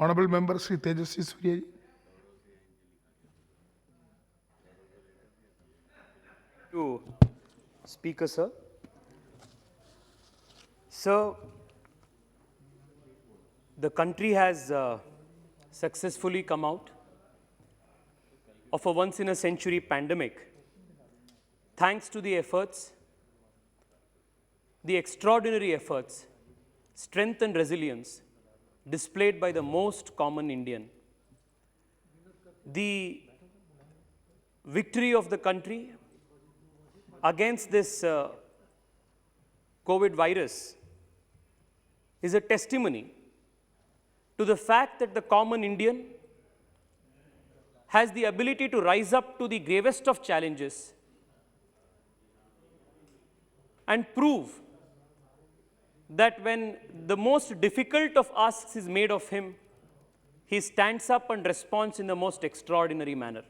Honorable Member Sri Tejasvi Surya ji. To Speaker, sir. Sir, the country has successfully come out of a once-in-a-century pandemic thanks to the efforts, the extraordinary efforts, strength and resilience displayed by the most common Indian. The victory of the country against this COVID virus is a testimony to the fact that the common Indian has the ability to rise up to the gravest of challenges and prove that when the most difficult of asks is made of him, he stands up and responds in the most extraordinary manner.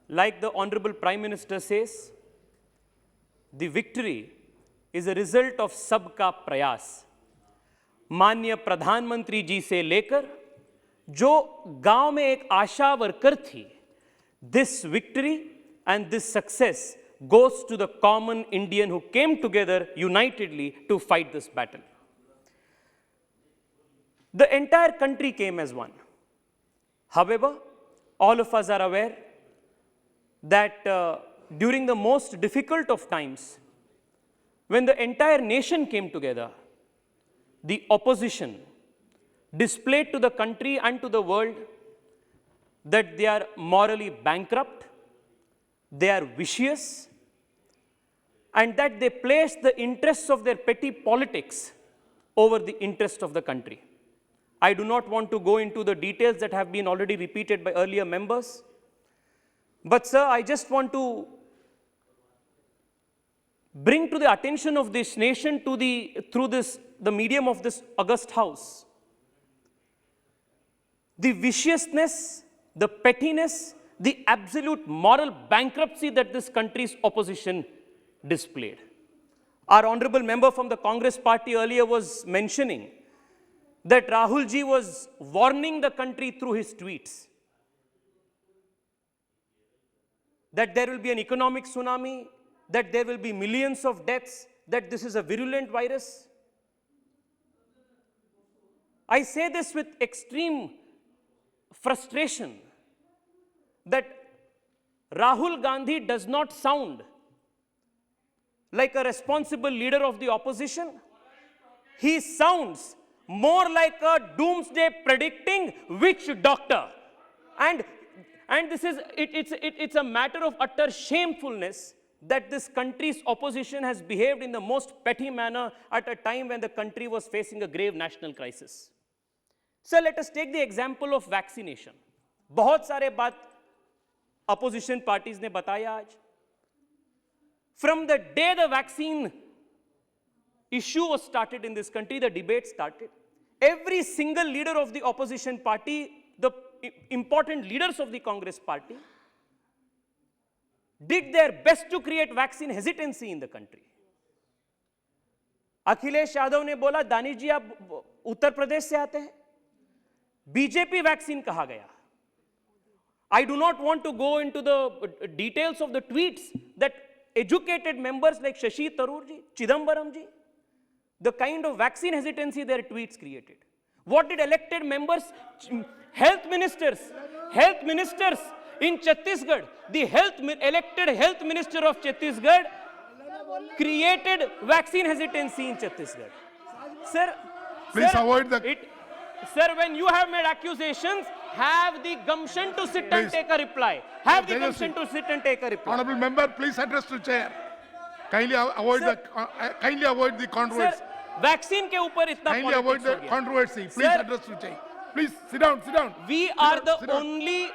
Like the Honorable Prime Minister says, the victory is a result of सबका प्रयास. माननीय प्रधानमंत्री जी से लेकर जो गांव में एक आशा वर्कर थी, this victory and this success goes to the common Indian who came together unitedly to fight this battle. The entire country came as one. However, all of us are aware that during the most difficult of times, when the entire nation came together, the opposition displayed to the country and to the world that they are morally bankrupt, they are vicious, and that they place the interests of their petty politics over the interest of the country. I do not want to go into the details that have been already repeated by earlier members. But sir, I just want to bring to the attention of this nation through the medium of this august house, the viciousness, the pettiness, the absolute moral bankruptcy that this country's opposition displayed. Our honorable member from the Congress party earlier was mentioning that Rahul ji was warning the country through his tweets that there will be an economic tsunami, that there will be millions of deaths, that this is a virulent virus. I say this with extreme frustration that Rahul Gandhi does not sound like a responsible leader of the opposition. He sounds more like a doomsday predicting witch doctor. And this is, it's a matter of utter shamefulness that this country's opposition has behaved in the most petty manner at a time when the country was facing a grave national crisis. So let us take the example of vaccination. बहुत सारे बात opposition parties ने बताया आज. From the day the vaccine issue was started in this country, the debate started. Every single leader of the opposition party, the important leaders of the Congress party, did their best to create vaccine hesitancy in the country. Akhilesh Yadav ने बोला, दानिश जी आप उत्तर प्रदेश से आते हैं, BJP vaccine कहा गया. I do not want to go into the details of the tweets that educated members like Shashi Tharoor ji, Chidambaram ji, the kind of vaccine hesitancy their tweets created. What did elected members, health ministers in Chhattisgarh, the elected health minister of Chhattisgarh created vaccine hesitancy in Chhattisgarh. Sir, Please avoid the... Sir, when you have made accusations, have the gumption to sit and take a reply. Have the gumption to sit and take a reply. Honorable member, please address to chair. Kindly avoid the controversy. Sir, vaccine के ऊपर इतना Kindly avoid the controversy. Please address to chair. Please sit down. We are the only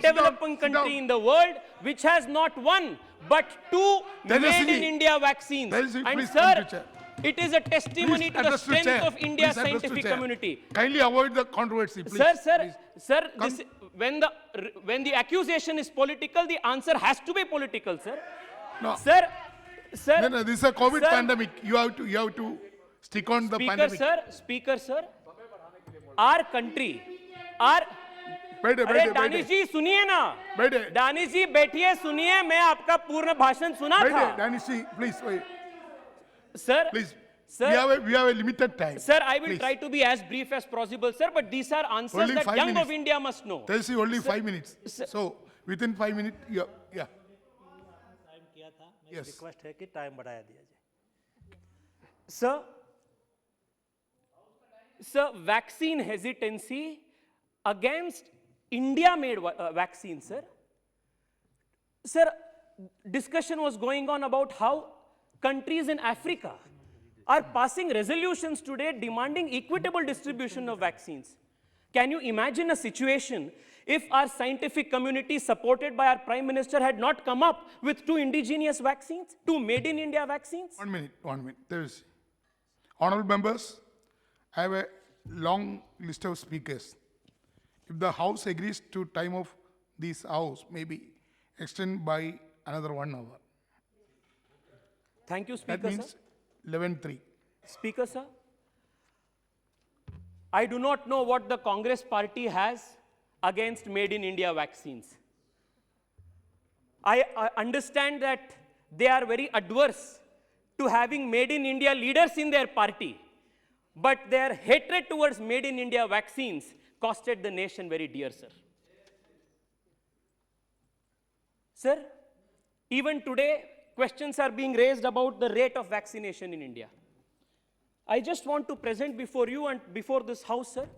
developing country in the world which has not one but two made in India vaccines. And sir, it is a testimony to the strength of India's scientific community. Kindly avoid the controversy, please. Sir, when the accusation is political, the answer has to be political, sir. No. Sir, No, this is a COVID pandemic. You have to stick on the Speaker pandemic. sir, our country, our बैठे अरे बैठे दानिश बैठे जी सुनिए ना, बैठे दानिश जी बैठिए सुनिए, मैं आपका पूर्ण भाषण सुना बैठे था. Danish ji, please wait, Sir, please. Sir, We have a limited time. sir, I will Please. try to be as brief as possible, sir, but these are answers Only that 5 young of minutes. India must know. There's only 5 minutes. sir- So within 5 minutes, yeah. Time किया था, मेरी Yes. Request है कि time बढ़ाया दिया जाए. Sir, vaccine hesitancy against India-made vaccine, sir. Sir, discussion was going on about how countries in Africa are passing resolutions today demanding equitable distribution of vaccines. Can you imagine a situation if our scientific community, supported by our Prime Minister, had not come up with 2 indigenous vaccines, 2 made in India vaccines? 1 minute, 1 minute. There is. Honorable members, I have a long list of speakers. If the House agrees to time of this House, maybe extend by another 1 hour. Thank you, That Speaker, sir. means 11:03. Speaker, sir, I do not know what the Congress party has against made in India vaccines. I understand that they are very adverse to having made in India leaders in their party, but their hatred towards made in India vaccines costed the nation very dear, sir. Sir, even today, questions are being raised about the rate of vaccination in India. I just want to present before you and before this House, sir,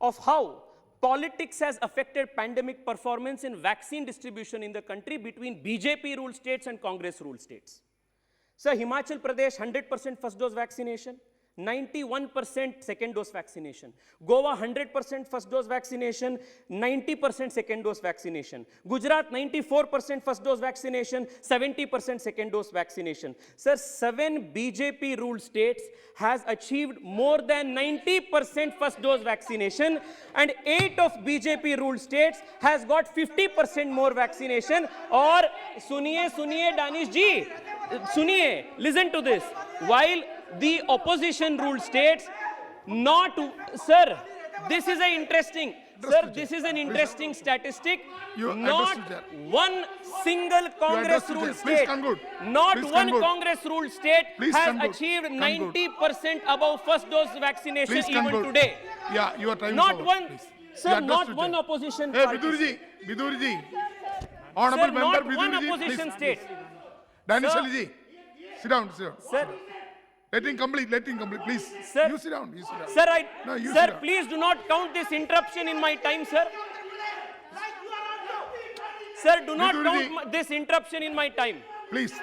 of how politics has affected pandemic performance in vaccine distribution in the country between BJP-ruled states and Congress-ruled states. Sir, Himachal Pradesh, 100% first dose vaccination, 91% second dose vaccination. Goa, 100% first dose vaccination, 90% second dose vaccination. Gujarat, 94% first dose vaccination, 70% second dose vaccination. Sir, 7 BJP ruled states has achieved more than 90% first dose vaccination, and 8 of BJP ruled states has got 50% more vaccination. Or suniye Danish ji, suniye, listen to this. While the opposition ruled states sir, this is an interesting statistic. You Not understood, sir. one single Congress understood, ruled sir. Please state, conclude. not Please one conclude. Congress ruled state Please has conclude. achieved Conclude. 90% above first dose vaccination Please even conclude. today. Yeah, your time Not is over. one, Please. sir, You not understood, one sir. opposition Hey, party. Biduri ji. Sir, Honorable member not Biduri one ji, opposition please. state. Danish Sir. Ali ji, sit down, sit down. Sir, Let him complete, please. Sir. You sit down, you sit down. sir, No, you sit sir, down. please do not count this interruption in my time, sir. Sir, do not Vidurji. count this interruption in my time. Please.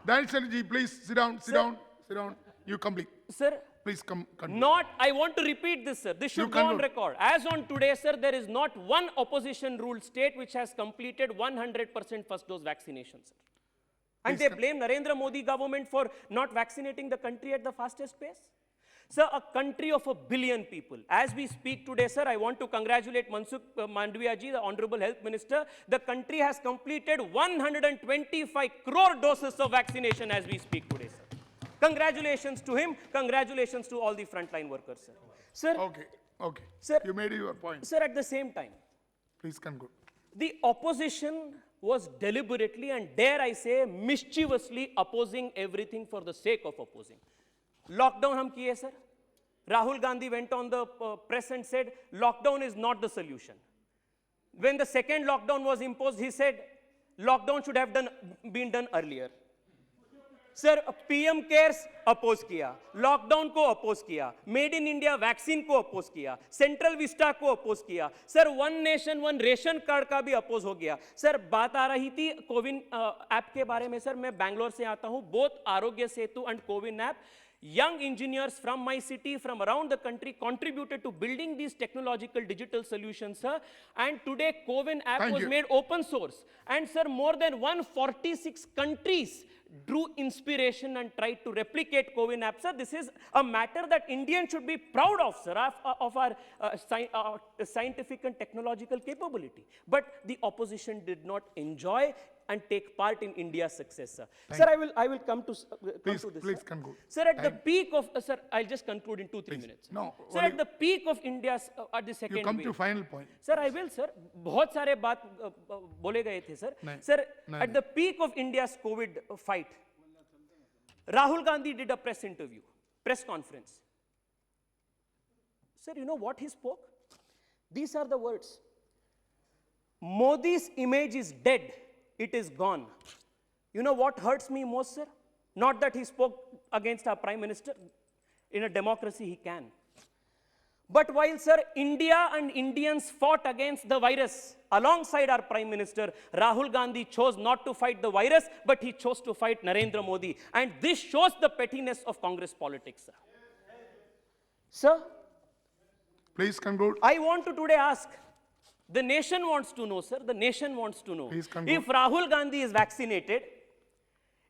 Danish Ali ji, please sit down, sit Sir. down, sit down. You complete. Sir, Please come. I want to repeat this, sir. This should go on conclude. record. As on today, sir, there is not one opposition ruled state which has completed 100% first dose vaccination, sir. And they blame Narendra Modi government for not vaccinating the country at the fastest pace. Sir, a country of 1 billion people. As we speak today, sir, I want to congratulate Mansukh Mandavia ji, the Honorable Health Minister. The country has completed 125 crore doses of vaccination as we speak today, sir. Congratulations to him. Congratulations to all the frontline workers, sir. Sir, Okay. Sir. You made your point. sir, at the same time, Please conclude. the opposition was deliberately and, dare I say, mischievously opposing everything for the sake of opposing. Lockdown hum kiye, sir. Rahul Gandhi went on the press and said, lockdown is not the solution. When the second lockdown was imposed, he said, lockdown should have been done earlier. Sir PM cares oppose किया, lockdown को oppose किया, made in India vaccine को oppose किया, central vista को oppose किया, sir one nation one ration card का भी oppose हो गया. सर बात आ रही थी कोविन ऐप के बारे में. सर मैं बैंगलोर से आता हूं. Both Aarogya Setu and CoWIN app, young engineers from my city, from around the country, contributed to building these technological digital solutions, sir. And today, CoWIN app Thank was you. made open source. And sir, more than 146 countries drew inspiration and tried to replicate COVID app, sir. This is a matter that Indians should be proud of, sir, of our scientific and technological capability. But the opposition did not enjoy and take part in India's success, sir. Sir, I will come to Please, this. please sir. conclude. Sir, at the peak of, sir, I'll just conclude in 2-3 minutes. No, Sir, only- at the peak of India's, at the second You come wave. to final point. Sir, I will, sir. बहुत सारे बात बोले गए थे, sir. नहीं, Sir, नहीं, at the peak of India's COVID fight, Rahul Gandhi did a press conference. Sir, you know what he spoke? These are the words. Modi's image is dead. It is gone. You know what hurts me most, sir? Not that he spoke against our Prime Minister. In a democracy, he can. But while, sir, India and Indians fought against the virus alongside our Prime Minister, Rahul Gandhi chose not to fight the virus, but he chose to fight Narendra Modi. And this shows the pettiness of Congress politics, sir. Sir, Please conclude. I want to today ask, the nation wants to know, sir, the nation wants to know. Please conclude. If Rahul Gandhi is vaccinated,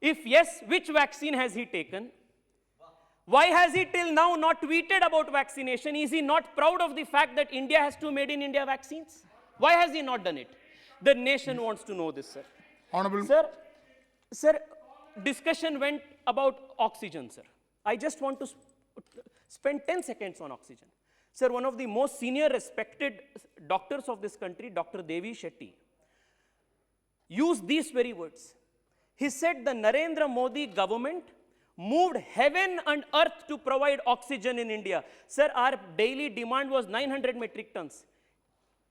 if yes, which vaccine has he taken? Why has he till now not tweeted about vaccination? Is he not proud of the fact that India has 2 made in India vaccines? Why has he not done it? The nation wants to know this, sir. Honorable, Sir, discussion went about oxygen, sir. I just want to spend 10 seconds on oxygen. Sir, one of the most senior respected doctors of this country, Dr. Devi Shetty, used these very words. He said the Narendra Modi government moved heaven and earth to provide oxygen in India. Sir, our daily demand was 900 metric tons.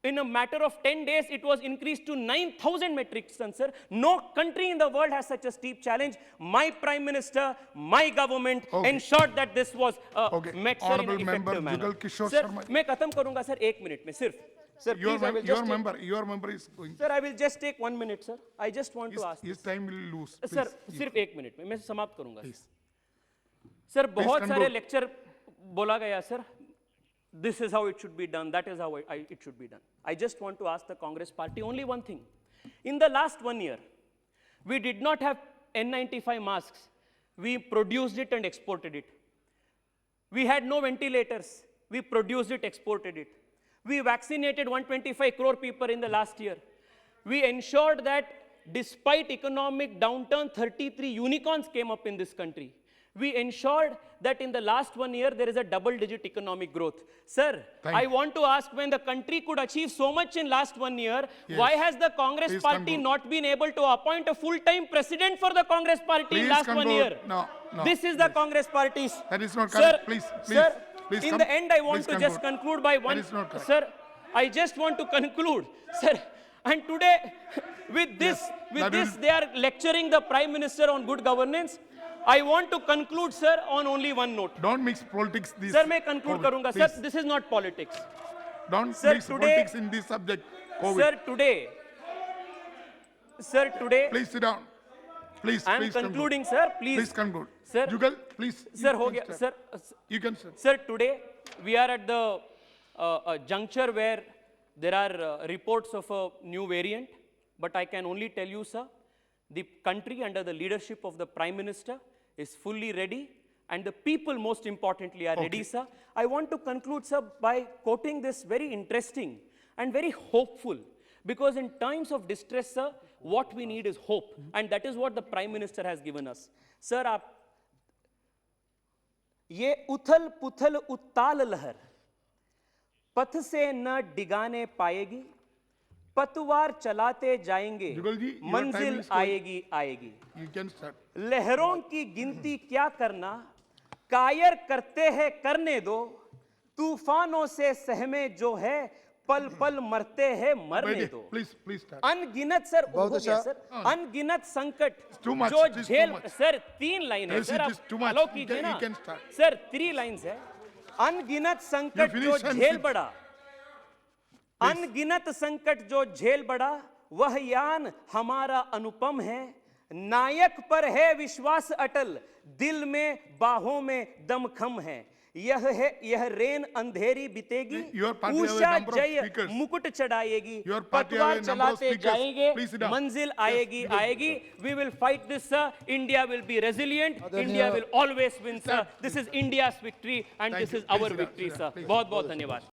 In a matter of 10 days, it was increased to 9,000 metric tons, sir. No country in the world has such a steep challenge. My Prime Minister, my government ensured that this was met, sir, in Honorable an member effective manner. Jugal Kishore Sir, Sharma. मैं खत्म करूंगा, sir, 1 minute में सिर्फ. Sir, please, I will just take, your member is going. sir, I will just take 1 minute, sir. I just want to ask. His time will lose. Sir Please, सिर्फ 1 minute में मैं समाप्त करूंगा. please. Sir बहुत सारे conclude. Lecture बोला गया, sir. This is how it should be done. That is how it should be done. I just want to ask the Congress party only one thing. In the last 1 year, we did not have N95 masks. We produced it and exported it. We had no ventilators. We produced it, exported it. We vaccinated 125 crore people in the last year. We ensured that despite economic downturn, 33 unicorns came up in this country. We ensured that in the last 1 year, there is a double-digit economic growth. Sir, Thank I you. want to ask, when the country could achieve so much in last 1 year, Yes. why has the Congress Please party conclude. not been able to appoint a full-time president for the Congress party in Please last 1 conclude. year? No, no, This is the Congress party's. That is not Sir, correct. Please, sir, please in come- the end, I want please to just conclude by one. That is not correct. Sir, I just want to conclude, sir. And today, with this, that will- they are lecturing the Prime Minister on good governance. I want to conclude, sir, on only one note. Don't mix politics. This Sir, मैं conclude COVID, करूंगा. please. Sir, this is not politics. Don't Sir, mix today- politics in this subject. COVID. Sir, today, Please sit down. Please, I am please concluding, conclude. sir. Please, Please conclude. Sir. Jugal, please. sir, you हो can गया, start. sir. You can start. Sir, today we are at the juncture where there are reports of a new variant, but I can only tell you, sir, the country under the leadership of the Prime Minister is fully ready, and the people, most importantly, are ready, sir. I want to conclude, sir, by quoting this very interesting and very hopeful, because in times of distress, sir, what we need is hope, and that is what the Prime Minister has given us. Sir, आप ये उथल पुथल उत्ताल लहर पथ से न डिगाने पाएगी, पतवार चलाते जाएंगे, जुगल जी, your time मंजिल is going. आएगी आएगी. You can start. लहरों की गिनती क्या करना, कायर करते हैं करने दो, तूफानों से सहमे जो है, पल पल मरते हैं मरने Ready. दो. Please start. अनगिनत सर हो गया अच्छा। सर, अनगिनत संकट too much, जो it is too झेल, much. सर 3 लाइन है Yes, सर, it आप is too much. follow You कीजिए can- ना you can start. Sir 3 lines है. अनगिनत संकट You जो finish and झेल sit. बड़ा, अनगिनत संकट जो झेल बड़ा, वह यान हमारा अनुपम है, नायक पर है विश्वास अटल, दिल में बाहों में दमखम है. यह रेन अंधेरी बीतेगी, Your party have a उषा number of जय speakers. मुकुट चढ़ाएगी, Your party have a पतवार number of चलाते speakers. जाएंगे, Please sit down. मंजिल आएगी आएगी. We will fight this, sir. India will be resilient. India will always win, sir. This is India's victory and Thank this you. is Please our sit down, victory, sit sir. down, please. बहुत बहुत धन्यवाद.